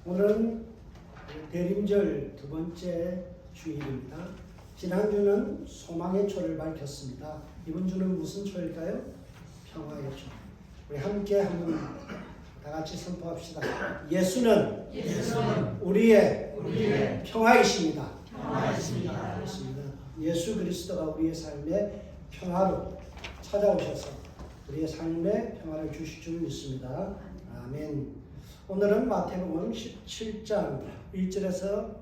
오늘은 대림절 두 번째 주일입니다. 지난주는 소망의 초를 밝혔습니다. 이번 주는 무슨 초일까요? 평화의 초. 우리 함께 한번 다 같이 선포합시다. 예수는 우리의 평화이십니다. 그렇습니다. 예수 그리스도가 우리의 삶에 평화로 찾아오셔서 우리의 삶에 평화를 주실 줄 믿습니다. 아멘. 오늘은 마태복음 17장 1절에서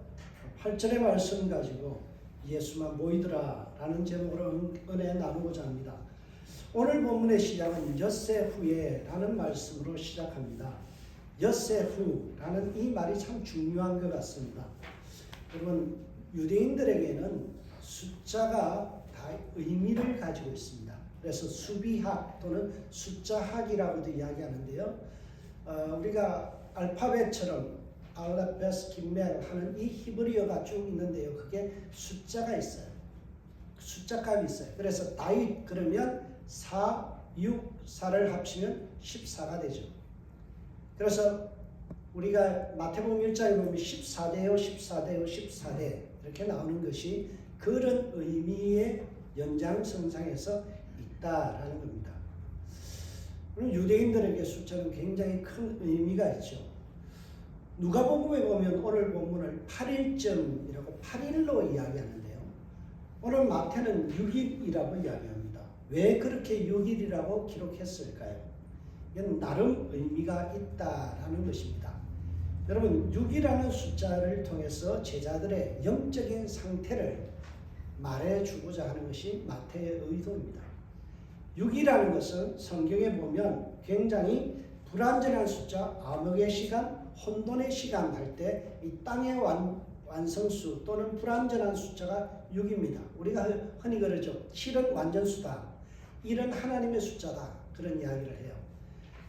8절의 말씀 가지고 예수만 보이더라 라는 제목으로 은혜 나누고자 합니다. 오늘 본문의 시작은 엿새 후에 라는 말씀으로 시작합니다. 엿새 후라는 이 말이 참 중요한 것 같습니다. 여러분, 유대인들에게는 숫자가 다 의미를 가지고 있습니다. 그래서 수비학 또는 숫자학이라고도 이야기하는데요. 우리가 알파벳처럼 알라베스 김멜 하는 이 히브리어가 쭉 있는데요. 그게 숫자가 있어요. 숫자값이 있어요. 그래서 다윗 그러면 4, 6, 4를 합치면 14가 되죠. 그래서 우리가 마태복음 1장에 보면 14대요, 14대요, 14대 이렇게 나오는 것이 그런 의미의 연장선상에서 있다라는 겁니다. 유대인들에게 숫자는 굉장히 큰 의미가 있죠. 누가복음에 보면 오늘 본문을 8일절이라고 8일로 이야기하는데요. 오늘 마태는 6일이라고 이야기합니다. 왜 그렇게 6일이라고 기록했을까요? 이건 나름 의미가 있다라는 것입니다. 여러분, 6이라는 숫자를 통해서 제자들의 영적인 상태를 말해주고자 하는 것이 마태의 의도입니다. 6이라는 것은 성경에 보면 굉장히 불완전한 숫자, 암흑의 시간, 혼돈의 시간 할 때 이 땅의 완성수 또는 불완전한 숫자가 6입니다. 우리가 흔히 그러죠. 7은 완전수다. 1은 하나님의 숫자다. 그런 이야기를 해요.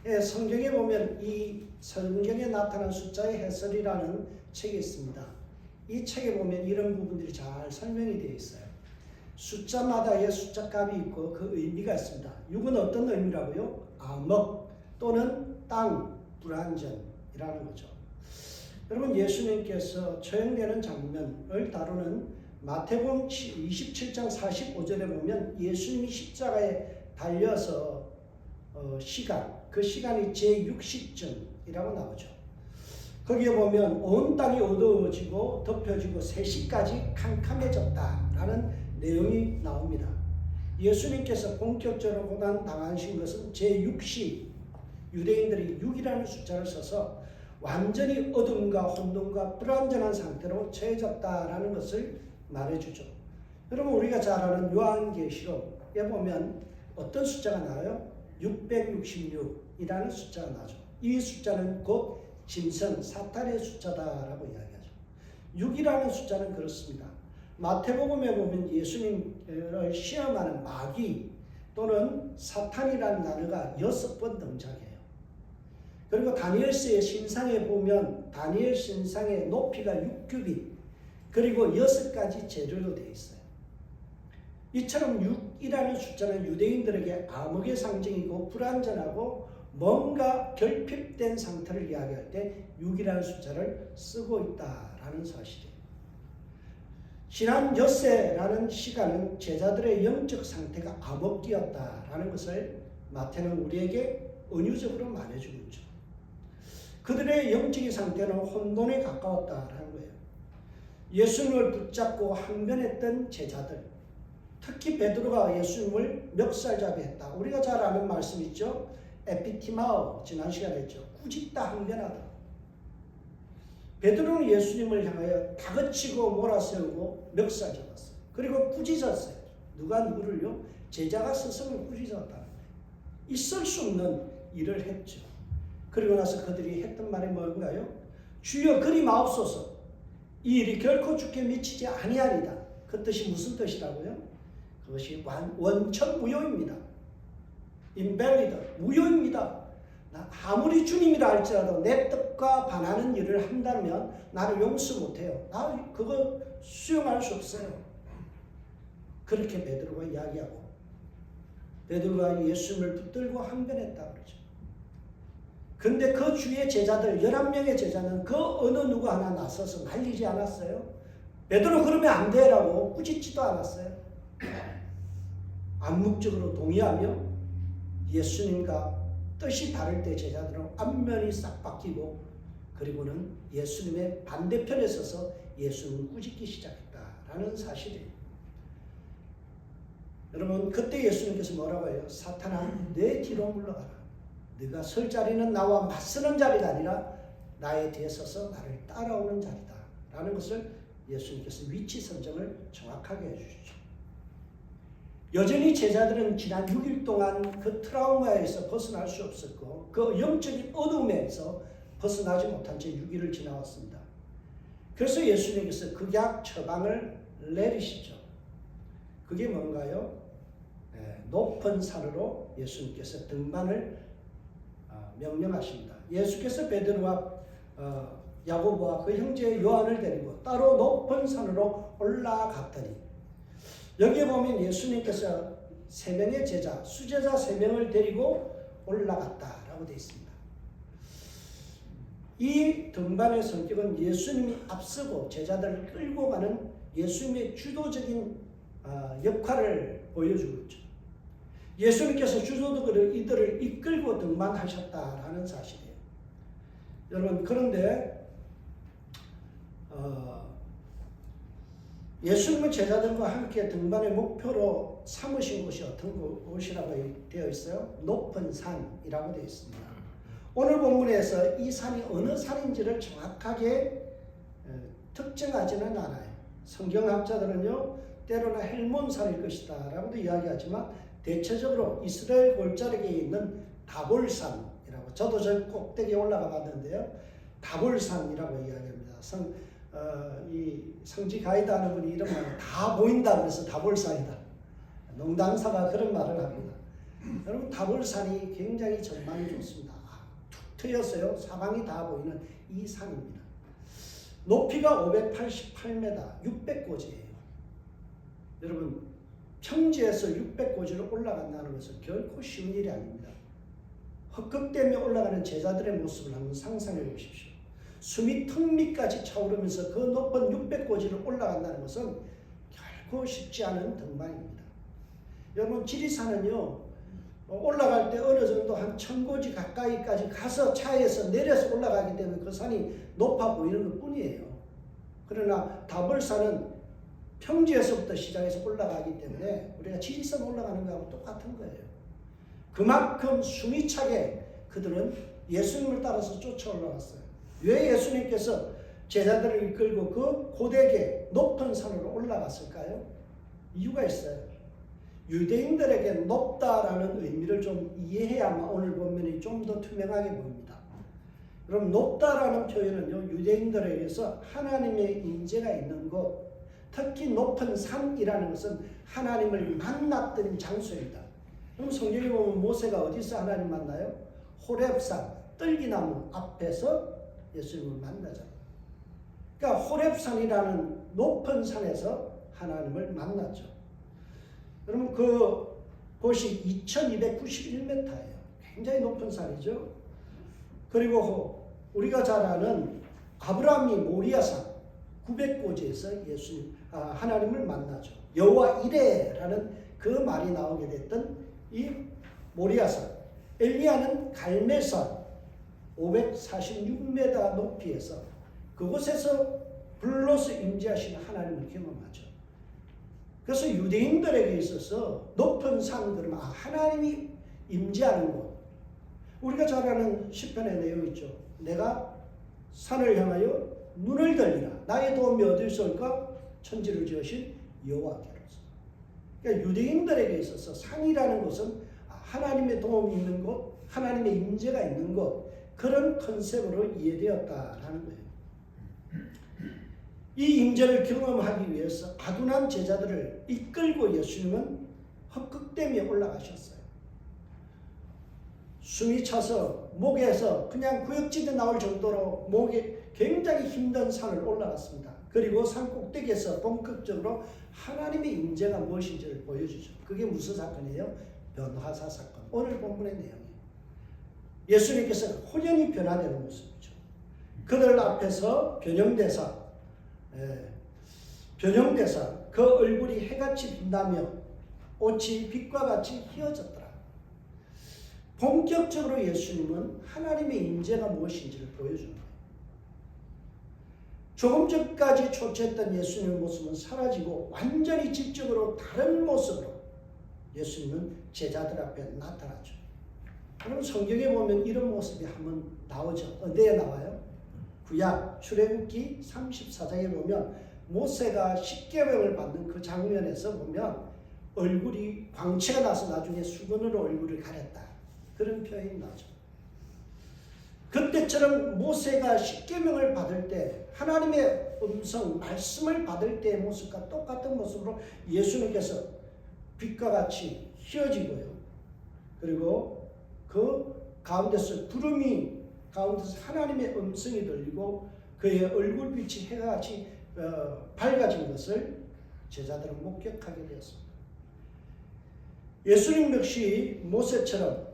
예, 성경에 보면 이 성경에 나타난 숫자의 해설이라는 책이 있습니다. 이 책에 보면 이런 부분들이 잘 설명이 되어 있어요. 숫자마다의 숫자값이 있고 그 의미가 있습니다. 6은 어떤 의미라고요? 암흑 또는 땅, 불완전이라는 거죠. 여러분, 예수님께서 처형되는 장면을 다루는 마태복음 27장 45절에 보면 예수님이 십자가에 달려서 그 시간이 제6시쯤이라고 나오죠. 거기에 보면 온 땅이 어두워지고 덮여지고 3시까지 캄캄해졌다라는 내용이 나옵니다. 예수님께서 본격적으로 고난당하신 것은 제6시, 유대인들이 6이라는 숫자를 써서 완전히 어둠과 혼돈과 불완전한 상태로 처해졌다라는 것을 말해주죠. 여러분, 우리가 잘 아는 요한계시록에 보면 어떤 숫자가 나와요? 666이라는 숫자가 나죠. 이 숫자는 곧 짐승, 사탄의 숫자다라고 이야기하죠. 6이라는 숫자는 그렇습니다. 마태복음에 보면 예수님을 시험하는 마귀 또는 사탄이라는 단어가 6번 등장해요. 그리고 다니엘서의 신상에 보면 다니엘 신상의 높이가 6규빗 그리고 6가지 재료로 되어 있어요. 이처럼 6이라는 숫자는 유대인들에게 암흑의 상징이고 불완전하고 뭔가 결핍된 상태를 이야기할 때 6이라는 숫자를 쓰고 있다라는 사실이에요. 지난 엿새라는 시간은 제자들의 영적 상태가 암흑기였다라는 것을 마태는 우리에게 은유적으로 말해주고 있죠. 그들의 영적인 상태는 혼돈에 가까웠다라는 거예요. 예수님을 붙잡고 항변했던 제자들, 특히 베드로가 예수님을 멱살잡이 했다. 우리가 잘 아는 말씀 있죠. 에피티마오, 지난 시간에 했죠. 꾸짖다 항변하다. 베드로는 예수님을 향하여 다그치고 몰아세우고 멱살 잡았어요. 그리고 꾸짖었어요. 누가 누구를요? 제자가 스스로 꾸짖었다. 있을 수 없는 일을 했죠. 그리고 나서 그들이 했던 말이 뭔가요? 주여 그리 마옵소서. 이 일이 결코 주께 미치지 아니하리다. 그 뜻이 무슨 뜻이라고요? 그것이 원천무효입니다. invalid, 무효입니다. 아무리 주님이라 할지라도 내 뜻과 반하는 일을 한다면 나를 용서 못해요. 나 그거 수용할 수 없어요. 그렇게 베드로가 이야기하고 베드로가 예수님을 붙들고 항변했다 그러죠. 근데 그 주의 제자들 11명의 제자는 그 어느 누구 하나 나서서 말리지 않았어요. 베드로 그러면 안 돼라고 꾸짖지도 않았어요. 암묵적으로 동의하며 예수님과 뜻이 다를 때 제자들은 안면이 싹 바뀌고 그리고는 예수님의 반대편에 서서 예수님을 꾸짖기 시작했다라는 사실이에요. 여러분 그때 예수님께서 뭐라고 해요? 사탄아 내 뒤로 물러가라. 네가 설 자리는 나와 맞서는 자리가 아니라 나의 뒤에 서서 나를 따라오는 자리다 라는 것을 예수님께서 위치 선정을 정확하게 해주시죠. 여전히 제자들은 지난 6일 동안 그 트라우마에서 벗어날 수 없었고 그 영적인 어둠에서 벗어나지 못한 채 6일을 지나왔습니다. 그래서 예수님께서 극약 처방을 내리시죠. 그게 뭔가요? 높은 산으로 예수님께서 등반을 명령하십니다. 예수께서 베드로와 야고보와 그 형제 요한을 데리고 따로 높은 산으로 올라갔더니 여기에 보면 예수님께서 3명의 제자, 수제자 3명을 데리고 올라갔다라고 되어 있습니다. 이 등반의 성격은 예수님이 앞서고 제자들을 끌고 가는 예수님의 주도적인 역할을 보여주고 있죠. 예수님께서 주도적으로 이들을 이끌고 등반하셨다라는 사실이에요. 여러분 그런데 예수님은 제자들과 함께 등반의 목표로 삼으신 곳이 어떤 곳이라고 되어 있어요? 높은 산이라고 되어 있습니다. 오늘 본문에서 이 산이 어느 산인지를 정확하게 특정하지는 않아요. 성경학자들은요 때로는 헬몬산일 것이다 라고도 이야기하지만 대체적으로 이스라엘 골짜기에 있는 다볼산이라고, 저도 저 꼭대기에 올라가 봤는데요 다볼산이라고 이야기합니다. 이 성지 가이드 하는 분이 이런 말을 다 보인다 그래서 다볼산이다. 농담사가 그런 말을 합니다. 여러분 다볼산이 굉장히 전망이 좋습니다. 툭 트였어요. 사방이 다 보이는 이 산입니다. 높이가 588m, 600고지예요. 여러분 평지에서 600고지로 올라간다는 것은 결코 쉬운 일이 아닙니다. 헛극대며 올라가는 제자들의 모습을 한번 상상해 보십시오. 숨이 턱 밑까지 차오르면서 그 높은 600고지를 올라간다는 것은 결코 쉽지 않은 등반입니다. 여러분 지리산은요 올라갈 때 어느 정도 한 1000고지 가까이까지 가서 차에서 내려서 올라가기 때문에 그 산이 높아 보이는 것 뿐이에요. 그러나 다볼산은 평지에서부터 시작해서 올라가기 때문에 우리가 지리산 올라가는 거하고 똑같은 거예요. 그만큼 숨이 차게 그들은 예수님을 따라서 쫓아 올라갔어요. 왜 예수님께서 제자들을 이끌고 그 고대계 높은 산으로 올라갔을까요? 이유가 있어요. 유대인들에게 높다라는 의미를 좀 이해해야만 오늘 본문이 좀 더 투명하게 보입니다. 그럼 높다라는 표현은요 유대인들에게서 하나님의 임재가 있는 곳, 특히 높은 산이라는 것은 하나님을 만났던 장소입니다. 그럼 성경에 보면 모세가 어디서 하나님 만나요? 호렙산, 떨기나무 앞에서 예수님을 만나잖아요. 그러니까 호렙산이라는 높은 산에서 하나님을 만났죠. 여러분 그 곳이 2291m예요. 굉장히 높은 산이죠. 그리고 우리가 잘 아는 아브라함이 모리아산 900고지에서 하나님을 만나죠. 여호와 이레라는 그 말이 나오게 됐던 이 모리아산, 엘리야는 갈멜산 546m 높이에서 그곳에서 불로서 임재하시는 하나님을 경험하죠. 그래서 유대인들에게 있어서 높은 산들은 하나님이 임재하는 곳. 우리가 잘 아는 시편의 내용 있죠. 내가 산을 향하여 눈을 들리라. 나의 도움이 어디서 올까? 천지를 지으신 여호와께로서. 그러니까 유대인들에게 있어서 산이라는 것은 하나님의 도움이 있는 곳, 하나님의 임재가 있는 곳, 그런 컨셉으로 이해되었다라는 거예요. 이 임재를 경험하기 위해서 아둔한 제자들을 이끌고 예수님은 헛극댐에 올라가셨어요. 숨이 차서 목에서 그냥 구역질이 나올 정도로 목에 굉장히 힘든 산을 올라갔습니다. 그리고 산 꼭대기에서 본격적으로 하나님의 임재가 무엇인지를 보여주죠. 그게 무슨 사건이에요? 변화사 사건. 오늘 본문의 내용이에요. 예수님께서 혼연히 변화되는 모습이죠. 그들 앞에서 변형대사 그 얼굴이 해같이 빛나며 옷이 빛과 같이 휘어졌더라. 본격적으로 예수님은 하나님의 임재가 무엇인지를 보여주는 거예요. 조금 전까지 초췌했던 예수님의 모습은 사라지고 완전히 질적으로 다른 모습으로 예수님은 제자들 앞에 나타나죠. 여러분 성경에 보면 이런 모습이 한번 나오죠. 어디에 나와요? 구약 출애굽기 34장에 보면 모세가 십계명을 받는 그 장면에서 보면 얼굴이 광채가 나서 나중에 수건으로 얼굴을 가렸다. 그런 표현이 나죠. 그때처럼 모세가 십계명을 받을 때 하나님의 음성, 말씀을 받을 때의 모습과 똑같은 모습으로 예수님께서 빛과 같이 휘어지고요. 그리고 그 가운데서 구름이 가운데서 하나님의 음성이 들리고 그의 얼굴빛이 해같이 밝아진 것을 제자들은 목격하게 되었습니다. 예수님 역시 모세처럼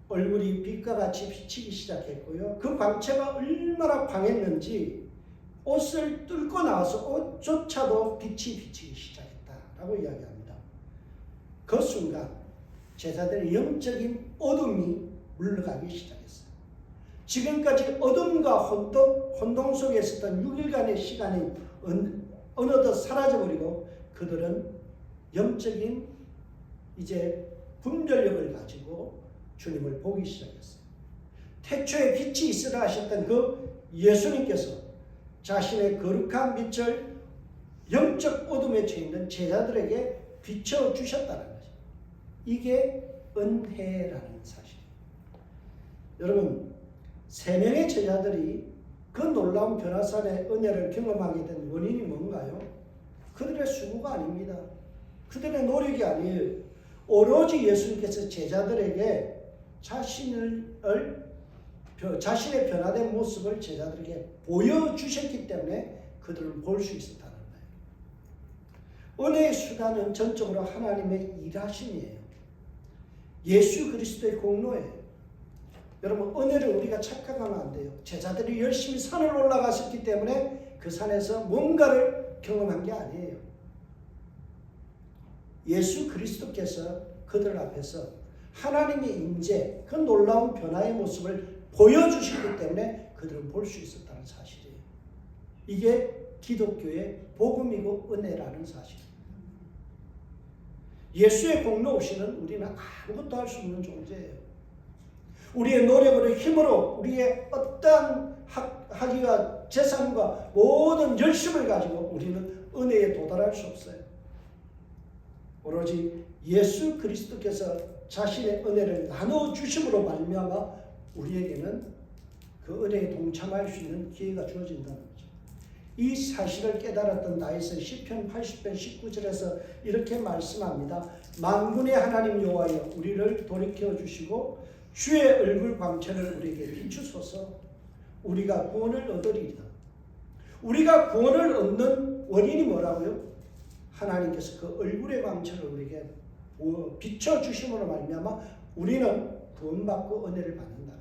얼굴이 빛과 같이 비치기 시작했고요. 그 광채가 얼마나 광했는지 옷을 뚫고 나와서 옷조차도 빛이 비치기 시작했다라고 이야기합니다. 그 순간 제자들의 영적인 어둠이 물러가기 시작했어요. 지금까지 어둠과 혼동 속에 있었던 6일간의 시간이 어느덧 사라져버리고 그들은 영적인 이제 분별력을 가지고 주님을 보기 시작했어요. 태초에 빛이 있으라 하셨던 그 예수님께서 자신의 거룩한 빛을 영적 어둠에 처해 있는 제자들에게 비춰주셨다는 거죠. 이게 은혜라는 사실이에요. 여러분, 세 명의 제자들이 그 놀라운 변화산의 은혜를 경험하게 된 원인이 뭔가요? 그들의 수고가 아닙니다. 그들의 노력이 아니에요. 오로지 예수님께서 제자들에게 자신의 변화된 모습을 제자들에게 보여주셨기 때문에 그들을 볼 수 있었다는 거예요. 은혜의 수단은 전적으로 하나님의 일하심이에요. 예수 그리스도의 공로예요. 여러분, 은혜를 우리가 착각하면 안 돼요. 제자들이 열심히 산을 올라갔었기 때문에 그 산에서 뭔가를 경험한 게 아니에요. 예수 그리스도께서 그들 앞에서 하나님의 임재, 그 놀라운 변화의 모습을 보여주시기 때문에 그들은 볼 수 있었다는 사실이에요. 이게 기독교의 복음이고 은혜라는 사실입니다. 예수의 공로 없이는 우리는 아무것도 할 수 없는 존재예요. 우리의 노력으로 힘으로 우리의 어떠한 학위와 재산과 모든 열심을 가지고 우리는 은혜에 도달할 수 없어요. 오로지 예수 그리스도께서 자신의 은혜를 나눠주심으로 말미암아 우리에게는 그 은혜에 동참할 수 있는 기회가 주어진다는 거죠. 이 사실을 깨달았던 다윗은 시편 80편 19절에서 이렇게 말씀합니다. 만군의 하나님 여호와여 우리를 돌이켜 주시고 주의 얼굴 광채를 우리에게 비추소서. 우리가 구원을 얻으리이다. 우리가 구원을 얻는 원인이 뭐라고요? 하나님께서 그 얼굴의 광채를 우리에게 비춰주심으로 말미암아 우리는 구원받고 은혜를 받는다는 거예요.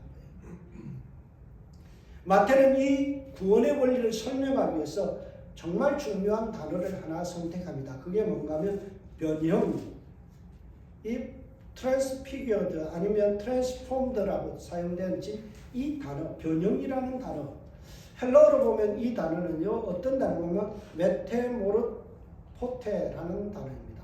마태는 이 구원의 원리를 설명하기 위해서 정말 중요한 단어를 하나 선택합니다. 그게 뭔가 하면 변형, 이 transfigured 아니면 transformed라고 사용된 이 단어, 변형이라는 단어. 헬라어로 보면 이 단어는요, 어떤 단어냐면 메테모르포테라는 단어입니다.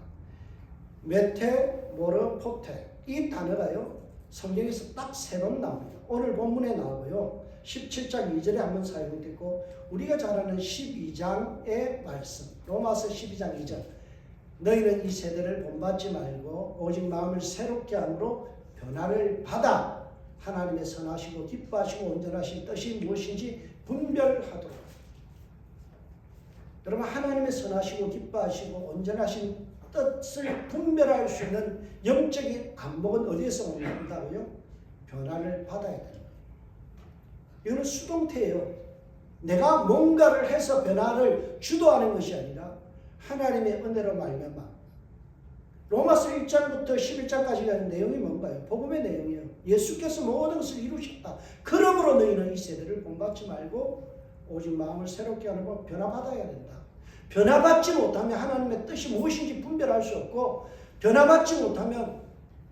메테모르포테. 이 단어가요, 성경에서 딱 3번 나옵니다. 오늘 본문에 나오고요, 17장 2절에 한번 사용됐고, 우리가 잘 아는 12장의 말씀, 로마서 12장 2절. 너희는 이 세대를 본받지 말고 오직 마음을 새롭게 함으로 변화를 받아 하나님의 선하시고 기뻐하시고 온전하신 뜻이 무엇인지 분별하도록. 여러분, 하나님의 선하시고 기뻐하시고 온전하신 뜻을 분별할 수 있는 영적인 안목은 어디에서 온다고요? 변화를 받아야 되는 거예요. 이거는 수동태예요. 내가 뭔가를 해서 변화를 주도하는 것이 아니라 하나님의 은혜로 말미암아. 로마서 1장부터 11장까지가 내용이 뭔가요? 복음의 내용이에요. 예수께서 모든 것을 이루셨다. 그러므로 너희는 이 세대를 본받지 말고 오직 마음을 새롭게 하고 변화받아야 된다. 변화받지 못하면 하나님의 뜻이 무엇인지 분별할 수 없고, 변화받지 못하면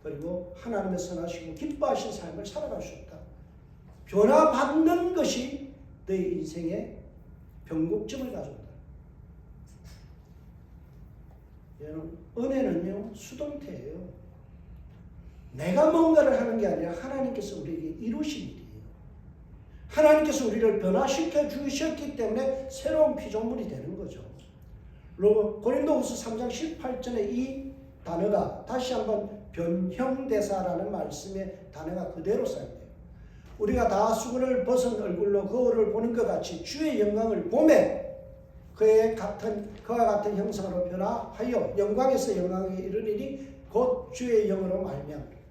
그리고 하나님의 선하시고 기뻐하신 삶을 살아갈 수 없다. 변화받는 것이 너희 인생의 변곡점을 가져온다. 여러분, 은혜는요 수동태예요. 내가 뭔가를 하는 게 아니라 하나님께서 우리에게 이루신 일이에요. 하나님께서 우리를 변화시켜 주셨기 때문에 새로운 피조물이 되는 거죠. 고린도후서 3장 18절에 이 단어가 다시 한번 변형대사라는 말씀의 단어가 그대로 사용돼요. 우리가 다 수건을 벗은 얼굴로 거울을 보는 것 같이 주의 영광을 보매 그와 같은 형상으로 변화하여 영광에서 영광에 이르리니 곧 주의 영으로 말미암으리라.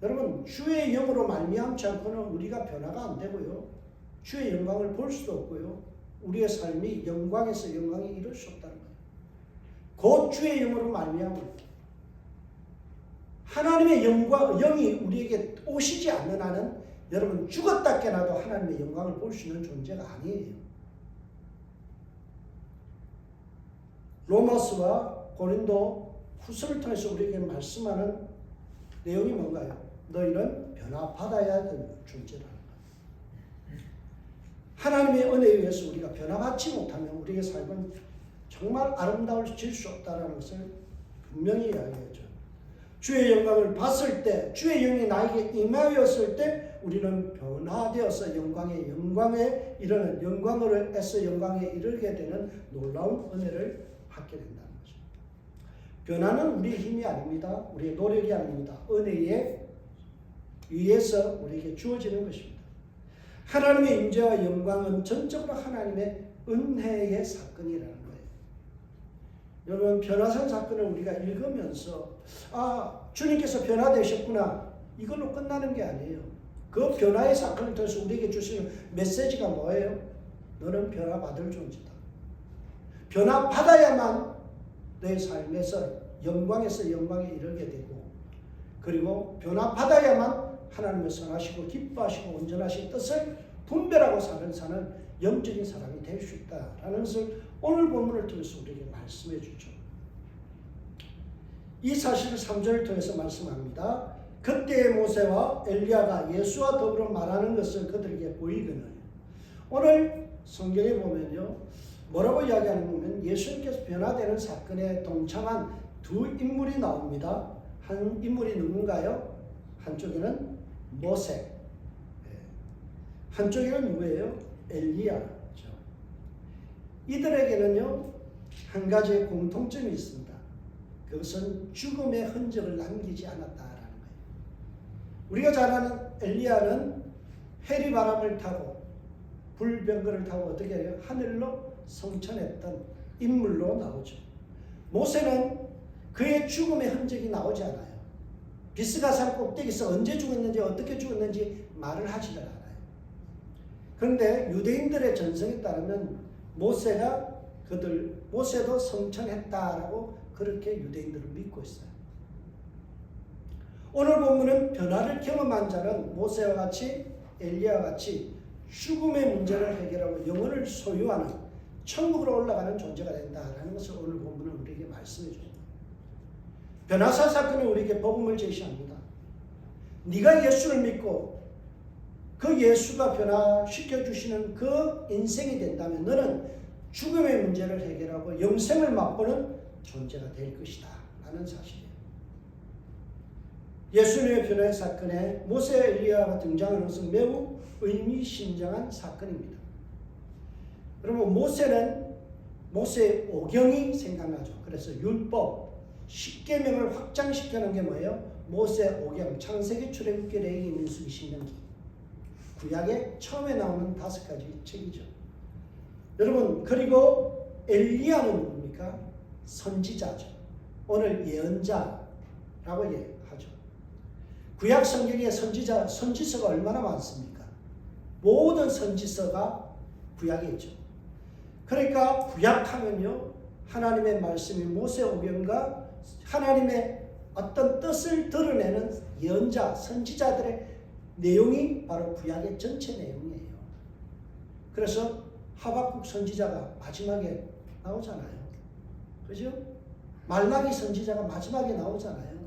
여러분, 주의 영으로 말미암지 않고는 우리가 변화가 안 되고요. 주의 영광을 볼 수도 없고요. 우리의 삶이 영광에서 영광에 이를 수 없다는 거예요. 곧 주의 영으로 말미암으리라. 하나님의 영이 우리에게 오시지 않는 한은 여러분 죽었다 깨나도 하나님의 영광을 볼 수 있는 존재가 아니에요. 로마서와 고린도 후서를 통해서 우리에게 말씀하는 내용이 뭔가요? 너희는 변화받아야 될 존재라는 거예요. 하나님의 은혜에 의해서 우리가 변화받지 못하면 우리의 삶은 정말 아름다워질 수 없다는 것을 분명히 이야기하죠. 주의 영광을 봤을 때, 주의 영이 나에게 임하였을 때 우리는 변화되어서 영광에 이르는, 영광으로에서 영광에 이르게 되는 놀라운 은혜를 받게 된다는 거죠. 변화는 우리의 힘이 아닙니다. 우리의 노력이 아닙니다. 은혜에 의해서 우리에게 주어지는 것입니다. 하나님의 임재와 영광은 전적으로 하나님의 은혜의 사건이라는 거예요. 여러분, 변화산 사건을 우리가 읽으면서 주님께서 변화되셨구나 이걸로 끝나는 게 아니에요. 그 변화의 사건을 통해서 우리에게 주시는 메시지가 뭐예요? 너는 변화받을 존재다. 변화받아야만 내 삶에서 영광에서 영광에 이르게 되고, 그리고 변화받아야만 하나님의 선하시고 기뻐하시고 온전하신 뜻을 분별하고 사는 영적인 사람이 될 수 있다라는 것을 오늘 본문을 통해서 우리에게 말씀해 주죠. 이 사실을 3절을 통해서 말씀합니다. 그때의 모세와 엘리야가 예수와 더불어 말하는 것을 그들에게 보이거늘. 오늘 성경에 보면요, 뭐라고 이야기하는 보면 예수님께서 변화되는 사건에 동참한 두 인물이 나옵니다. 한 인물이 누군가요? 한쪽에는 모세, 한쪽에는 누구예요? 엘리야죠. 이들에게는요 한 가지의 공통점이 있습니다. 그것은 죽음의 흔적을 남기지 않았다라는 거예요. 우리가 잘 아는 엘리야는 해리바람을 타고 불병거를 타고 어떻게 해요? 하늘로 성천했던 인물로 나오죠. 모세는 그의 죽음의 흔적이 나오지 않아요. 비스가산 꼭대기에서 언제 죽었는지 어떻게 죽었는지 말을 하지를 않아요. 그런데 유대인들의 전성에 따르면 모세도 성천했다라고 그렇게 유대인들은 믿고 있어요. 오늘 본문은 변화를 경험한 자는 모세와 같이 엘리야와 같이 죽음의 문제를 해결하고 영혼을 소유하는 천국으로 올라가는 존재가 된다라는 것을 오늘 본문은 우리에게 말씀해 줍니다. 변화사 사건은 우리에게 복음을 제시합니다. 네가 예수를 믿고 그 예수가 변화시켜 주시는 그 인생이 된다면 너는 죽음의 문제를 해결하고 영생을 맛보는 존재가 될 것이다 라는 사실이에요. 예수님의 변화의 사건에 모세 엘리야가 등장하는 것은 매우 의미심장한 사건입니다. 여러분, 모세의 오경이 생각나죠. 그래서 율법, 십계명을 확장시켜 놓은 게 뭐예요? 모세 오경, 창세기, 출애굽기, 레위기, 민수기, 신명기. 구약에 처음에 나오는 5가지 책이죠. 여러분, 그리고 엘리야는 뭡니까? 선지자죠. 오늘 예언자라고 하죠. 구약 성경에 선지서가 얼마나 많습니까? 모든 선지서가 구약에 있죠. 그러니까 구약하면요, 하나님의 말씀이 모세 오경과 하나님의 어떤 뜻을 드러내는 예언자, 선지자들의 내용이 바로 구약의 전체 내용이에요. 그래서 하박국 선지자가 마지막에 나오잖아요. 그죠? 말라기 선지자가 마지막에 나오잖아요.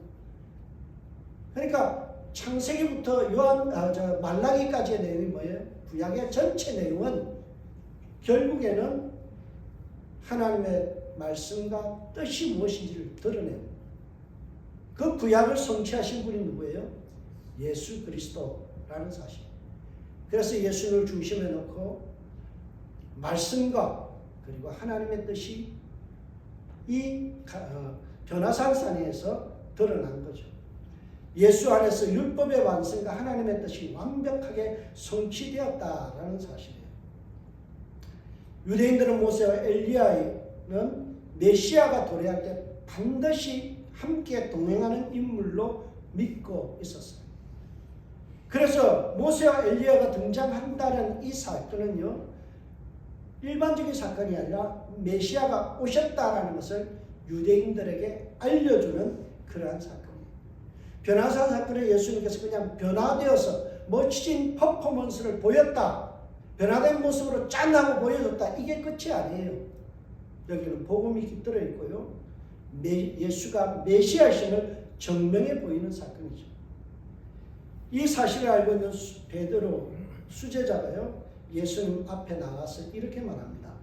그러니까 창세기부터 말라기까지의 내용이 뭐예요? 구약의 전체 내용은 결국에는 하나님의 말씀과 뜻이 무엇인지를 드러내고 그 구약을 성취하신 분이 누구예요? 예수 그리스도라는 사실. 그래서 예수를 중심에 놓고 말씀과 그리고 하나님의 뜻이 이 변화산상에서 드러난 거죠. 예수 안에서 율법의 완성과 하나님의 뜻이 완벽하게 성취되었다라는 사실이에요. 유대인들은 모세와 엘리야는 메시아가 도래할 때 반드시 함께 동행하는 인물로 믿고 있었어요. 그래서 모세와 엘리야가 등장한다는 이 사건은요, 일반적인 사건이 아니라 메시아가 오셨다라는 것을 유대인들에게 알려주는 그러한 사건이에요. 변화산 사건에 예수님께서 그냥 변화되어서 멋진 퍼포먼스를 보였다, 변화된 모습으로 짠 하고 보여줬다, 이게 끝이 아니에요. 여기는 복음이 깃들어 있고요, 예수가 메시아심을 증명해 보이는 사건이죠. 이 사실을 알고 있는 베드로 수제자가요, 예수님 앞에 나가서 이렇게 말합니다.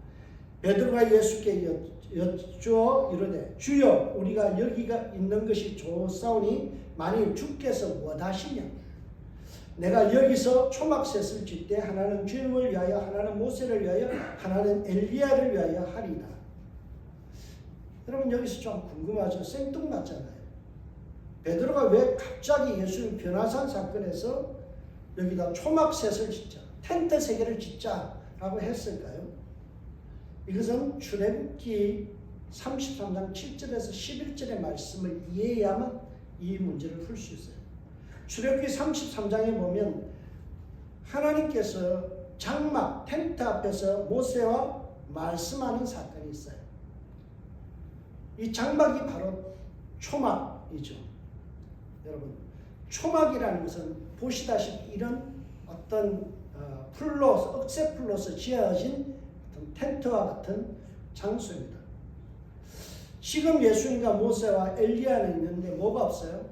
베드로가 예수께 여쭈어 이르되 주여 우리가 여기가 있는 것이 좋사오니 만일 주께서 원하시면 내가 여기서 초막셋을 짓되 하나는 주님을 위하여 하나는 모세를 위하여 하나는 엘리야를 위하여 하리다. 여러분 여기서 좀 궁금하죠? 생뚱맞잖아요. 베드로가 왜 갑자기 예수님 변화산 사건에서 여기다 초막셋을 짓자, 텐트 3개를 짓자라고 했을까요? 이것은 출애굽기 33장 7절에서 11절의 말씀을 이해해야만 이 문제를 풀 수 있어요. 출애굽기 33장에 보면 하나님께서 장막, 텐트 앞에서 모세와 말씀하는 사건이 있어요. 이 장막이 바로 초막이죠. 여러분, 초막이라는 것은 보시다시피 이런 어떤 억새 풀로서 지어진 어떤 텐트와 같은 장소입니다. 지금 예수님과 모세와 엘리야는 있는데 뭐가 없어요?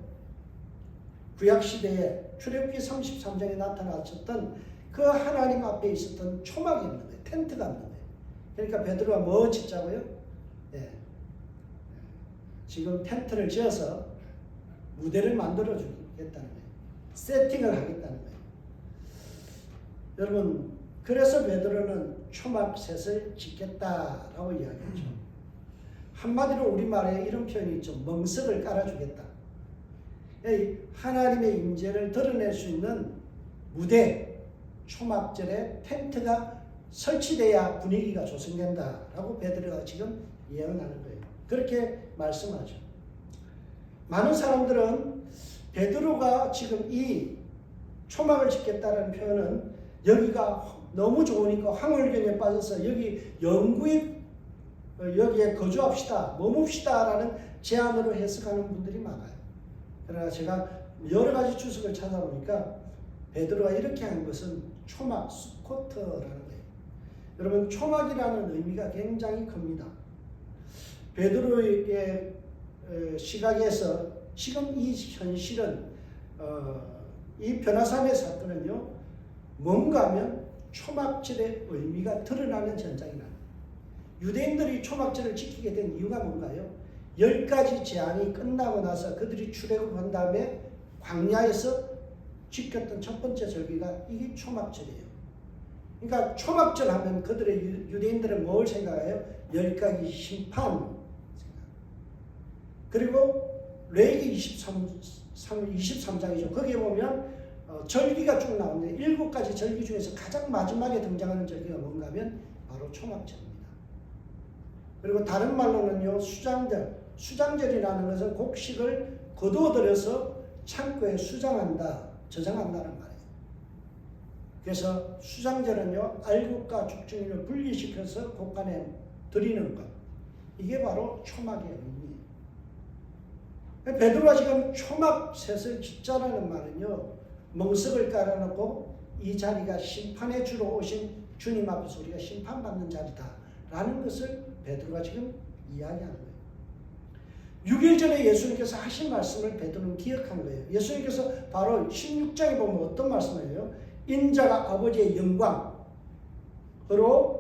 구약시대에 출애굽기 33장에 나타났었던 그 하나님 앞에 있었던 초막이 있는 거예요. 텐트가 있는 거예요. 그러니까 베드로가 뭐 짓자고요? 예. 지금 텐트를 지어서 무대를 만들어 주겠다는 거예요. 세팅을 하겠다는 거예요. 여러분, 그래서 베드로는 초막셋을 짓겠다라고 이야기했죠. 한마디로 우리말에 이런 표현이 있죠. 멍석을 깔아주겠다. 하나님의 임재를 드러낼 수 있는 무대, 초막절에 텐트가 설치돼야 분위기가 조성된다라고 베드로가 지금 예언하는 거예요. 그렇게 말씀하죠. 많은 사람들은 베드로가 지금 이 초막을 짓겠다는 표현은 여기가 너무 좋으니까 황홀경에 빠져서 여기 영구히 여기에 거주합시다, 머뭅시다라는 제안으로 해석하는 분들이 많아요. 그러나 제가 여러 가지 주석을 찾아보니까 베드로가 이렇게 한 것은 초막, 수코트라는 거예요. 여러분, 초막이라는 의미가 굉장히 큽니다. 베드로의 시각에서 지금 이 현실은 이 변화산의 사건은요, 뭔가 하면 초막절의 의미가 드러나는 현장이다. 유대인들이 초막절을 지키게 된 이유가 뭔가요? 10가지 재앙이 끝나고 나서 그들이 출애굽한 다음에 광야에서 지켰던 첫 번째 절기가 이게 초막절이에요. 그러니까 초막절 하면 그들의 유대인들은 뭘 생각해요? 10가지 심판. 그리고 레위기 23장이죠. 거기에 보면 절기가 쭉 나오는데 7가지 절기 중에서 가장 마지막에 등장하는 절기가 뭔가 하면 바로 초막절입니다. 그리고 다른 말로는요, 수장절이라는 것은 곡식을 거두어들여서 창고에 수장한다, 저장한다는 말이에요. 그래서 수장절은요, 알곡과 죽중이를 분리시켜서 곳간에 드리는 것. 이게 바로 초막의 의미예요. 베드로가 지금 초막셋을 짓자라는 말은요, 멍석을 깔아놓고 이 자리가 심판의 주로 오신 주님 앞에서 우리가 심판받는 자리다라는 것을 베드로가 지금 이야기하는 거예요. 6일 전에 예수님께서 하신 말씀을 베드로는 기억한 거예요. 예수님께서 바로 16장에 보면 어떤 말씀을 해요? 인자가 아버지의 영광으로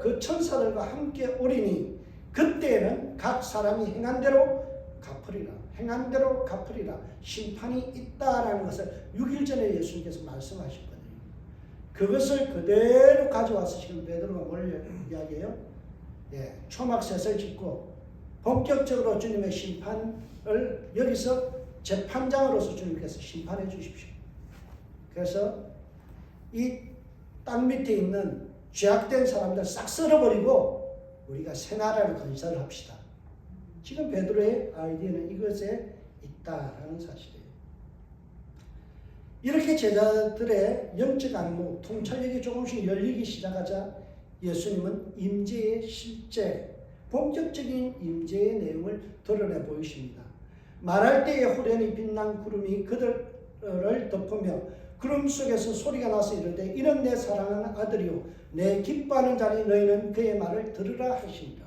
그 천사들과 함께 오리니 그때에는 각 사람이 행한 대로 갚으리라. 행한 대로 갚으리라. 심판이 있다라는 것을 6일 전에 예수님께서 말씀하셨거든요. 그것을 그대로 가져와서 지금 베드로가 뭘 이야기해요? 초막셋을 짓고 본격적으로 주님의 심판을 여기서 재판장으로서 주님께서 심판해 주십시오. 그래서 이 땅 밑에 있는 죄악된 사람들 싹 썰어버리고 우리가 새 나라를 건설을 합시다. 지금 베드로의 아이디어는 이것에 있다라는 사실이에요. 이렇게 제자들의 영적 안목, 통찰력이 조금씩 열리기 시작하자 예수님은 임재의 실제, 본격적인 임재의 내용을 드러내 보이십니다. 말할 때에 호련히 빛난 구름이 그들을 덮으며 구름 속에서 소리가 나서 이르되 이는 내 사랑하는 아들이요 내 기뻐하는 자니 너희는 그의 말을 들으라 하시니라.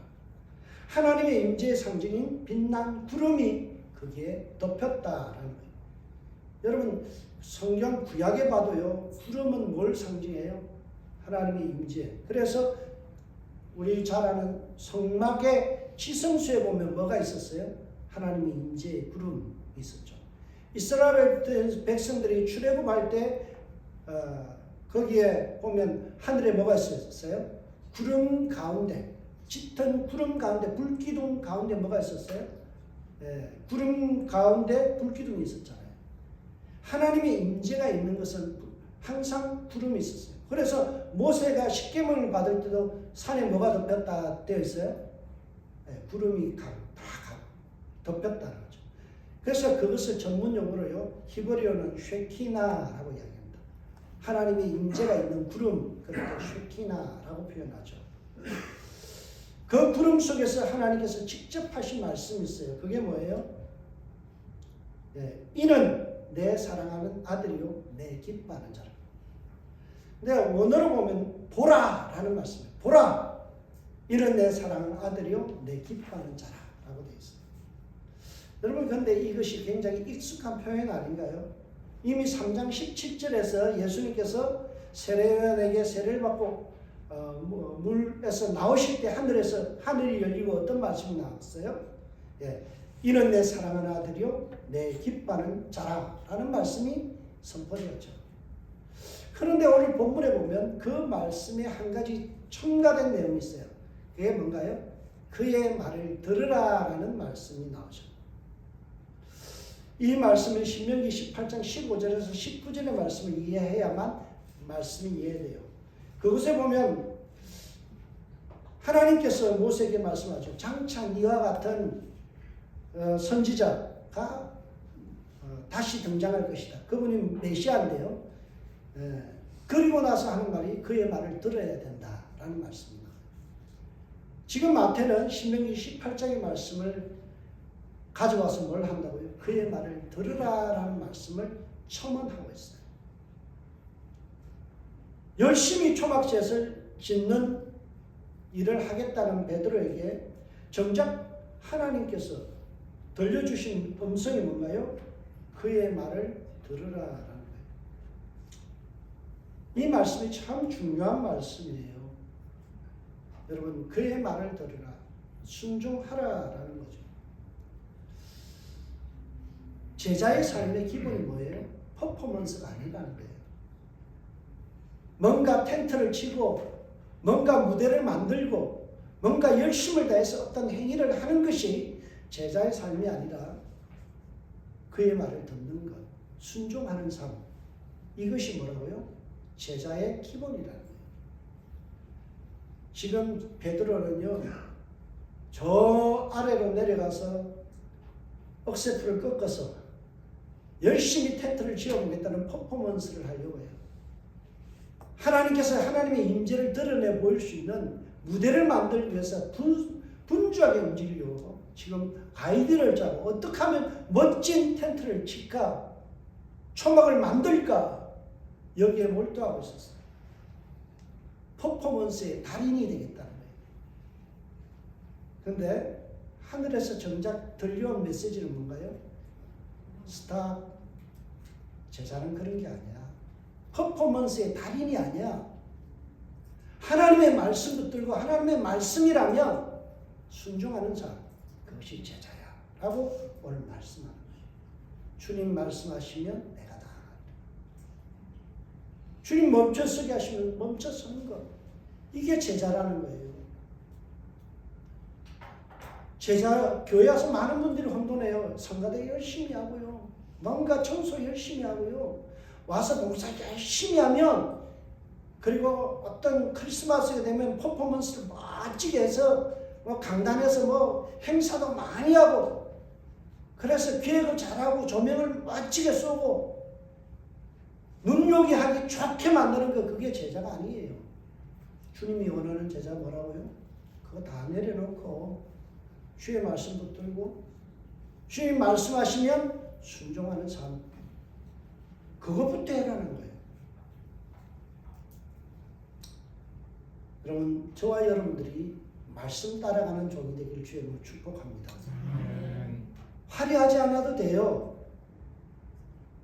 하나님의 임재의 상징인 빛난 구름이 거기에 덮였다라는 거예요. 여러분 성경 구약에 봐도요, 구름은 뭘 상징해요? 하나님의 임재. 그래서 우리 잘 아는 성막의 지성소에 보면 뭐가 있었어요? 하나님의 임재의 구름이 있었죠. 이스라엘 백성들이 출애굽할 때 거기에 보면 하늘에 뭐가 있었어요? 구름 가운데, 짙은 구름 가운데, 불기둥 가운데 뭐가 있었어요? 구름 가운데 불기둥이 있었잖아요. 하나님의 임재가 있는 것은 항상 구름이 있었어요. 그래서 모세가 십계명을 받을 때도 산에 뭐가 덮였다 되어 있어요? 구름이 다 덮였다는 거죠. 그래서 그것을 전문 용어로요, 히브리어는 쉐키나라고 이야기합니다. 하나님의 임재가 있는 구름, 그렇게 쉐키나라고 표현하죠. 그 구름 속에서 하나님께서 직접 하신 말씀이 있어요. 그게 뭐예요? 이는 내 사랑하는 아들이요 내 기뻐하는 자라. 근데 원어로 보면 보라라는 말씀이에요. 보라, 이는 내 사랑하는 아들이요 내 기뻐하는 자라라고 되어 있어요. 여러분 그런데 이것이 굉장히 익숙한 표현 아닌가요? 이미 3장 17절에서 예수님께서 세례요한에게 세례를 받고 물에서 나오실 때 하늘에서 하늘이 열리고 어떤 말씀이 나왔어요? 이는 내 사랑하는 아들이요 내 기뻐하는 자라라는 말씀이 선포되었죠. 그런데 오늘 본문에 보면 그 말씀에 한 가지 첨가된 내용이 있어요. 그게 뭔가요? 그의 말을 들으라라는 말씀이 나오죠. 이 말씀은 신명기 18장 15절에서 19절의 말씀을 이해해야만 말씀이 이해돼요. 그곳에 보면 하나님께서 모세에게 말씀하죠. 장차 네와 같은 선지자가 다시 등장할 것이다. 그분이 메시아인데요. 그리고 나서 하는 말이 그의 말을 들어야 된다라는 말씀입니다. 지금 마태는 신명기 18장의 말씀을 가져와서 뭘 한다고요? 그의 말을 들으라라는 말씀을 첨언하고 있어요. 열심히 초막셋을 짓는 일을 하겠다는 베드로에게 정작 하나님께서 들려주신 음성이 뭔가요? 그의 말을 들으라라는 거예요. 이 말씀이 참 중요한 말씀이에요. 여러분 그의 말을 들으라, 순종하라라는 거죠. 제자의 삶의 기본이 뭐예요? 퍼포먼스가 아니라는 거예요. 뭔가 텐트를 치고 뭔가 무대를 만들고 뭔가 열심을 다해서 어떤 행위를 하는 것이 제자의 삶이 아니라 그의 말을 듣는 것, 순종하는 삶, 이것이 뭐라고요? 제자의 기본이라는 거예요. 지금 베드로는요, 저 아래로 내려가서 억새풀을 꺾어서 열심히 텐트를 지어보겠다는 퍼포먼스를 하려고 해요. 하나님께서 하나님의 임재를 드러내 보일 수 있는 무대를 만들기 위해서 분주하게 움직이려고 지금 아이디어를 짜고 어떻게 하면 멋진 텐트를 칠까, 초막을 만들까, 여기에 몰두하고 있었어요. 퍼포먼스의 달인이 되겠다는 거예요. 그런데 하늘에서 정작 들려온 메시지는 뭔가요? 스탑. 제자는 그런 게 아니야. 퍼포먼스의 달인이 아니야. 하나님의 말씀 붙들고 하나님의 말씀이라면 순종하는 자, 그것이 제자야 라고 오늘 말씀하는 거예요. 주님 말씀하시면 내가 다 한다. 주님 멈춰서게 하시면 멈춰서는 것. 이게 제자라는 거예요. 제자, 교회 와서 많은 분들이 혼돈해요. 성가대 열심히 하고요. 뭔가 청소 열심히 하고요. 와서 봉사 열심히 하면, 그리고 어떤 크리스마스가 되면 퍼포먼스를 멋지게 해서 뭐 강단에서 뭐 행사도 많이 하고, 그래서 기획을 잘하고 조명을 멋지게 쏘고 눈요기 하기 좋게 만드는 거, 그게 제자가 아니에요. 주님이 원하는 제자 뭐라고요? 그거 다 내려놓고 주의 말씀 붙들고 주님 말씀하시면 순종하는 삶, 그것부터 해라는 거예요. 여러분, 저와 여러분들이 말씀 따라가는 종이 되기를 주님으로 축복합니다. 화려하지 않아도 돼요.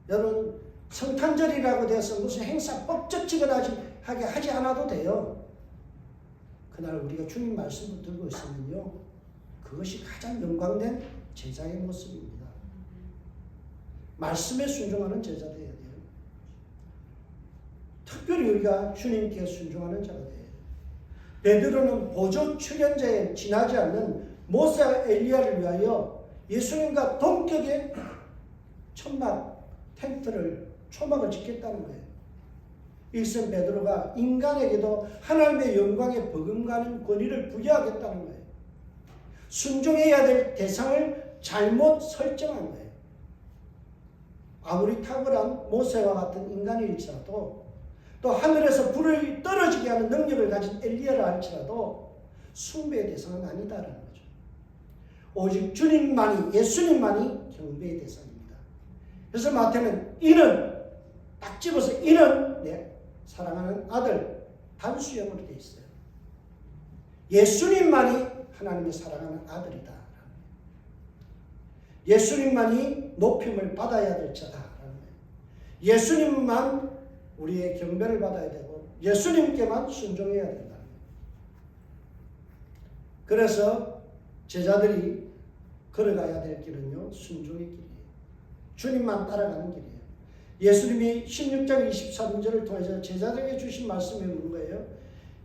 여러분, 성탄절이라고 돼서 무슨 행사 뻑적지근하게 하지 않아도 돼요. 그날 우리가 주님 말씀 붙들고 있으면요, 그것이 가장 영광된 제자의 모습입니다. 말씀에 순종하는 제자 되어야 돼요. 특별히 우리가 주님께 순종하는 자가 돼요. 베드로는 보조 출연자에 지나지 않는 모세와 엘리야를 위하여 예수님과 동격의 천막, 텐트를, 초막을 짓겠다는 거예요. 일선 베드로가 인간에게도 하나님의 영광에 버금가는 권위를 부여하겠다는 거예요. 순종해야 될 대상을 잘못 설정한 거예요. 아무리 탁월한 모세와 같은 인간일지라도, 또 하늘에서 불을 떨어지게 하는 능력을 가진 엘리야를 할지라도 숭배의 대상은 아니다라는 거죠. 오직 주님만이, 예수님만이 경배의 대상입니다. 그래서 마태는 이는, 딱 집어서 이는 내 사랑하는 아들, 단수형으로 되어 있어요. 예수님만이 하나님의 사랑하는 아들이다. 예수님만이 높임을 받아야 될 자다. 예수님만 우리의 경배를 받아야 되고 예수님께만 순종해야 된다. 그래서 제자들이 걸어가야 될 길은요, 순종의 길이에요. 주님만 따라가는 길이에요. 예수님이 16장 23절을 통해서 제자들에게 주신 말씀이 뭔가요?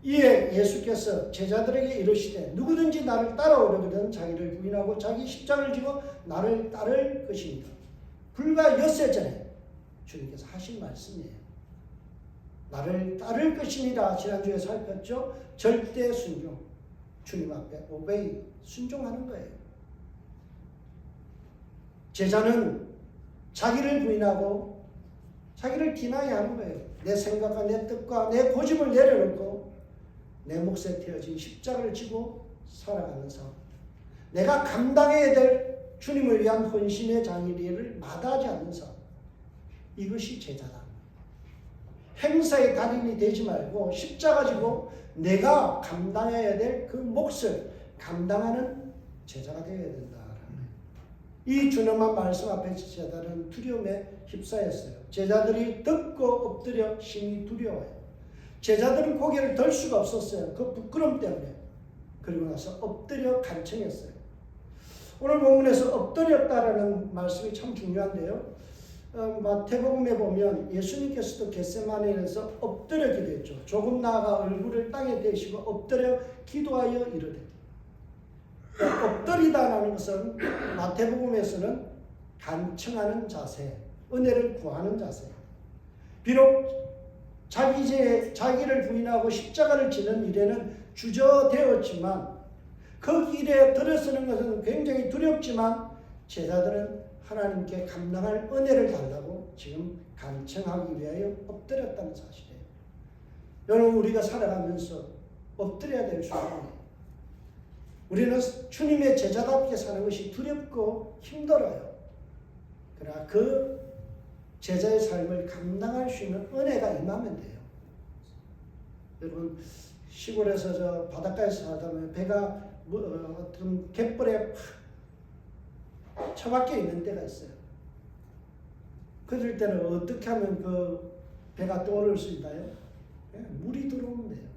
이에 예수께서 제자들에게 이르시되 누구든지 나를 따라오려거든 자기를 부인하고 자기 십자가를 지고 나를 따를 것입니다. 불과 엿새 전에 주님께서 하신 말씀이에요. 나를 따를 것이니라. 지난주에 살폈죠. 절대 순종. 주님 앞에 오베이, 순종하는 거예요. 제자는 자기를 부인하고 자기를 디나이하는 거예요. 내 생각과 내 뜻과 내 고집을 내려놓고 내 몫에 태어진 십자가를 지고 살아가는 삶. 내가 감당해야 될 주님을 위한 헌신의 장의를 마다하지 않는 삶. 이것이 제자다. 행사의 달인이 되지 말고 십자가 지고 내가 감당해야 될 그 몫을 감당하는 제자가 되어야 된다. 이 준엄한 말씀 앞에 제자들은 두려움에 휩싸였어요. 제자들이 듣고 엎드려 심히 두려워요. 제자들은 고개를 들 수가 없었어요. 그 부끄러움 때문에. 그리고 나서 엎드려 간청했어요. 오늘 본문에서 엎드렸다라는 말씀이 참 중요한데요. 마태복음에 보면 예수님께서도 겟세마네에서 엎드려 기도했죠. 조금 나아가 얼굴을 땅에 대시고 엎드려 기도하여 이르되. 엎드리다라는 것은 마태복음에서는 간청하는 자세, 은혜를 구하는 자세. 비록 자기를 부인하고 십자가를 지는 일에는 주저되었지만 그 길에 들어서는 것은 굉장히 두렵지만 제자들은 하나님께 감당할 은혜를 달라고 지금 간청하기 위하여 엎드렸다는 사실이에요. 여러분, 우리가 살아가면서 엎드려야 될 순간이에요. 우리는 주님의 제자답게 사는 것이 두렵고 힘들어요. 그러나 그 제자의 삶을 감당할 수 있는 은혜가 임하면 돼요. 여러분 시골에서 저 바닷가에서 살다 보면 배가 어떤 갯벌에 처박혀 있는 때가 있어요. 그럴 때는 어떻게 하면 그 배가 떠오를 수 있나요? 물이 들어오면 돼요.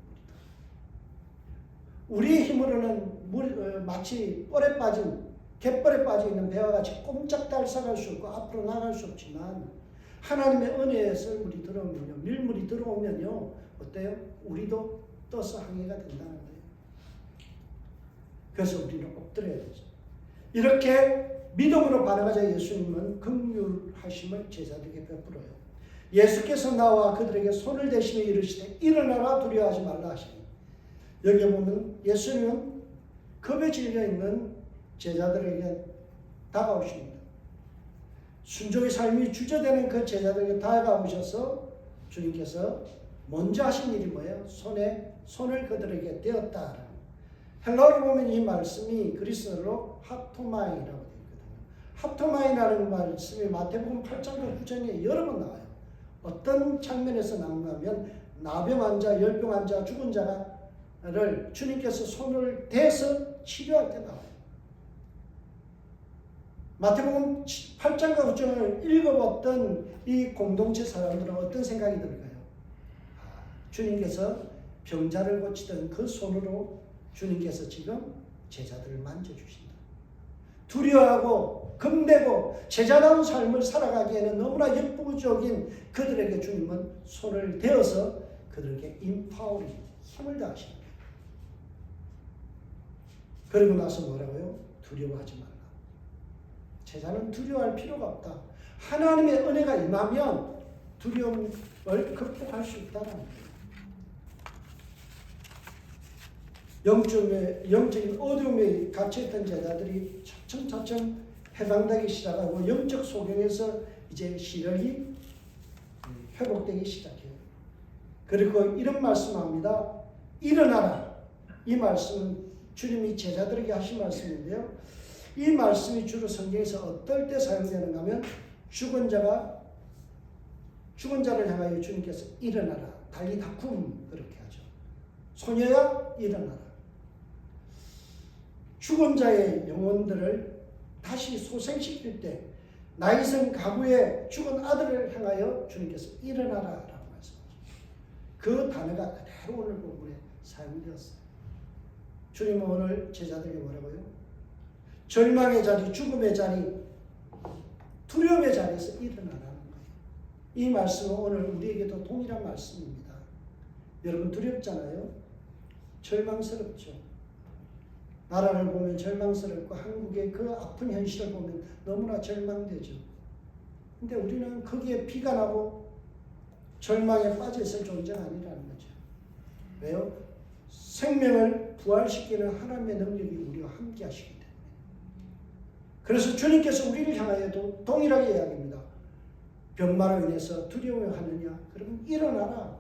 우리의 힘으로는 마치 뻘에 빠진 갯벌에 빠져 있는 배와 같이 꼼짝달싹할 수 없고 앞으로 나갈 수 없지만 하나님의 은혜의 썰물이 들어오면요, 밀물이 들어오면요, 어때요? 우리도 떠서 항해가 된다는 거예요. 그래서 우리는 엎드려야 되죠. 이렇게 믿음으로 반응하자 예수님은 긍휼하심을 제자들에게 베풀어요. 예수께서 나와 그들에게 손을 대시며 이르시되 일어나라 두려워하지 말라 하시니, 여기에 보면 예수님은 겁에 질려 있는 제자들에게 다가오십니다. 순종의 삶이 주저되는 그 제자들에게 다가오셔서 주님께서 먼저 하신 일이 뭐예요? 손을 그들에게 떼었다. 헬라어로 보면 이 말씀이 그리스어로 하토마이라고 되어 있거든요. 하토마이라는 말씀이 마태복음 8장과 9장에 여러 번 나와요. 어떤 장면에서 나오냐면 나병 환자, 열병 환자, 죽은 자를 주님께서 손을 대서 치료할 때 나와요. 마태복음 8장과 9장을 읽어봤던 이 공동체 사람들은 어떤 생각이 들까요? 주님께서 병자를 고치던 그 손으로 주님께서 지금 제자들을 만져주신다. 두려워하고 겁내고 제자다운 삶을 살아가기에는 너무나 역부족인 그들에게 주님은 손을 대어서 그들에게 인파워링, 힘을 다하십니다. 그리고 나서 뭐라고요? 두려워하지 말라. 제자는 두려워할 필요가 없다. 하나님의 은혜가 임하면 두려움을 극복할 수 있다는 거예요. 영적인 어두움에 갇혀있던 제자들이 차츰차츰 해방되기 시작하고 영적 소경에서 이제 시력이 회복되기 시작해요. 그리고 이런 말씀합니다. 일어나라. 이 말씀은 주님이 제자들에게 하신 말씀인데요. 이 말씀이 주로 성경에서 어떨 때 사용되는가 하면 죽은 자를 향하여 주님께서 일어나라. 달리다쿰 그렇게 하죠. 소녀야 일어나라. 죽은 자의 영혼들을 다시 소생시킬 때 나이성 가구의 죽은 아들을 향하여 주님께서 일어나라 라고 말씀하셨어요. 그 단어가 그대로 오늘 본문에 사용되었어요. 주님은 오늘 제자들에게 뭐라고요? 절망의 자리, 죽음의 자리, 두려움의 자리에서 일어나라는 거예요. 이 말씀은 오늘 우리에게도 동일한 말씀입니다. 여러분 두렵잖아요. 절망스럽죠. 나라를 보면 절망스럽고 한국의 그 아픈 현실을 보면 너무나 절망되죠. 근데 우리는 거기에 피가 나고 절망에 빠져 있을 존재가 아니라는 거죠. 왜요? 생명을 부활시키는 하나님의 능력이 우리와 함께 하시기 때문에. 그래서 주님께서 우리를 향하여도 동일하게 이야기합니다. 병마로 인해서 두려워하느냐? 그러면 일어나라.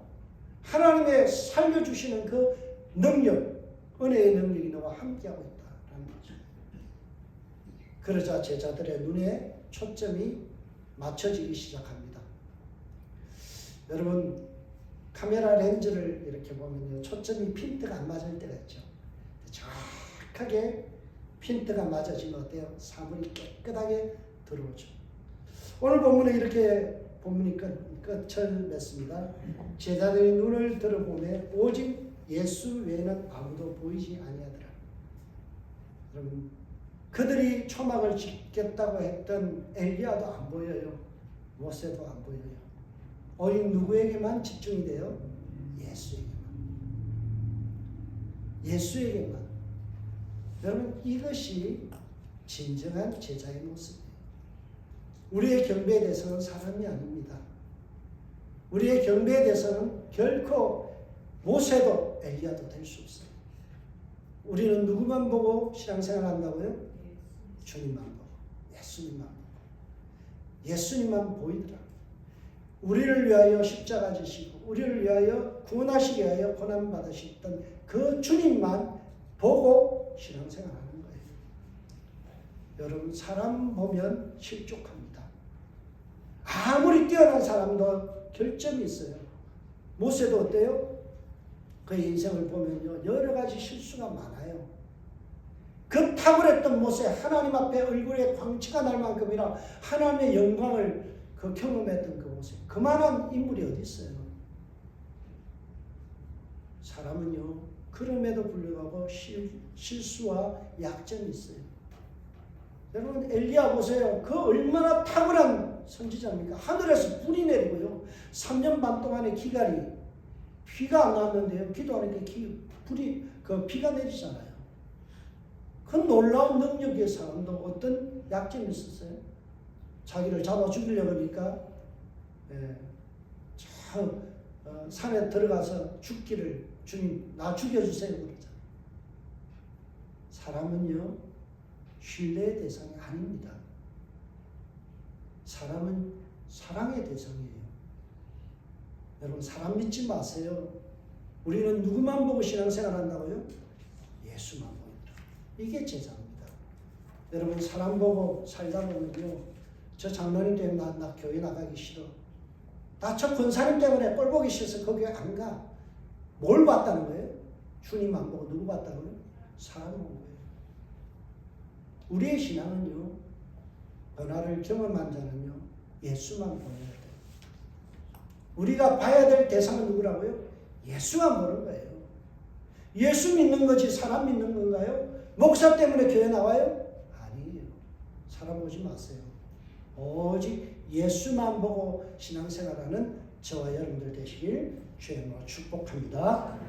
하나님의 살려주시는 그 능력, 은혜의 능력이 너와 함께하고 있다라는 거죠. 그러자 제자들의 눈에 초점이 맞춰지기 시작합니다. 여러분 카메라 렌즈를 이렇게 보면요, 초점이 핀트가 안 맞을 때가 있죠. 정확하게 핀트가 맞아지면 어때요? 사물이 깨끗하게 들어오죠. 오늘 본문에 이렇게 본문이 끝을 맺습니다. 제자들이 눈을 들어보매 오직 예수 외에는 아무도 보이지 아니하더라. 여러분 그들이 초막을 짓겠다고 했던 엘리야도 안 보여요. 모세도 안 보여요. 오직 누구에게만 집중이 돼요? 예수에게만. 예수에게만. 여러분 이것이 진정한 제자의 모습이에요. 우리의 경배에 대해서는 사람이 아닙니다. 우리의 경배에 대해서는 결코 모세도 엘리야도 될 수 없어요. 우리는 누구만 보고 신앙생활 한다고요? 주님만 보고, 예수님만 보고. 예수님만 보이더라. 우리를 위하여 십자가 지시고 우리를 위하여 구원하시기 위하여 고난받으셨던 그 주님만 보고 신앙생활하는 거예요. 여러분, 사람 보면 실족합니다. 아무리 뛰어난 사람도 결점이 있어요. 모세도 어때요? 그의 인생을 보면요, 여러 가지 실수가 많아요. 그 탁월했던 모세, 하나님 앞에 얼굴에 광채가 날 만큼이나 하나님의 영광을 경험했던 그 모세, 그만한 인물이 어디 있어요? 사람은요, 그럼에도 불구하고 실수와 약점이 있어요. 여러분, 엘리야 보세요. 그 얼마나 탁월한 선지자입니까? 하늘에서 불이 내리고요, 3년 반 동안의 기갈이 비가 안 왔는데요, 기도하니까 비가 내리잖아요. 그 놀라운 능력의 사람도 어떤 약점이 있었어요? 자기를 잡아 죽이려고 하니까 산에 들어가서 죽기를, 주님 나 죽여주세요 그러잖아요. 사람은요, 신뢰의 대상이 아닙니다. 사람은 사랑의 대상이에요. 여러분, 사람 믿지 마세요. 우리는 누구만 보고 신앙생활 한다고요? 예수만 보고 있다. 이게 제자입니다. 여러분, 사람 보고 살다 보면요, 저 장로님 때문에 나 교회 나가기 싫어. 나 저 권사님 때문에 꼴 보기 싫어서 거기 안 가. 뭘 봤다는 거예요? 주님 안 보고 누구 봤다고요? 사람 본 거예요. 우리의 신앙은요, 변화를 경험한 자는요, 예수만 보여야 돼요. 우리가 봐야 될 대상은 누구라고요? 예수만 보는 거예요. 예수 믿는 거지 사람 믿는 건가요? 목사 때문에 교회 나와요? 아니에요. 사람 보지 마세요. 오직 예수만 보고 신앙생활하는 저와 여러분들 되시길 주의 이름으로 축복합니다.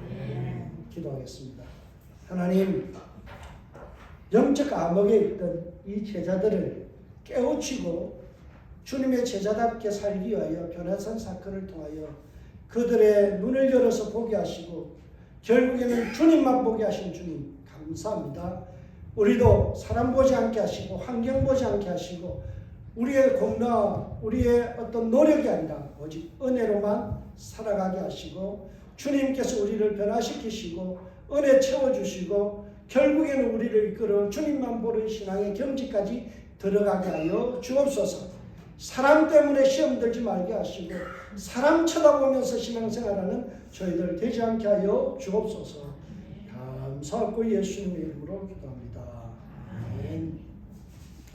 기도하겠습니다. 하나님, 영적 암흑에 있던 이 제자들을 깨우치고 주님의 제자답게 살기 위하여 변화산 사건을 통하여 그들의 눈을 열어서 보게 하시고 결국에는 주님만 보게 하신 주님 감사합니다. 우리도 사람 보지 않게 하시고 환경 보지 않게 하시고 우리의 공로와 우리의 어떤 노력이 아니라 오직 은혜로만 살아가게 하시고 주님께서 우리를 변화시키시고 은혜 채워주시고 결국에는 우리를 이끌어 주님만 보는 신앙의 경지까지 들어가게 하여 주옵소서. 사람 때문에 시험 들지 말게 하시고 사람 쳐다보면서 신앙생활하는 저희들 되지 않게 하여 주옵소서. 감사하고 예수님의 이름으로 기도합니다. 아멘.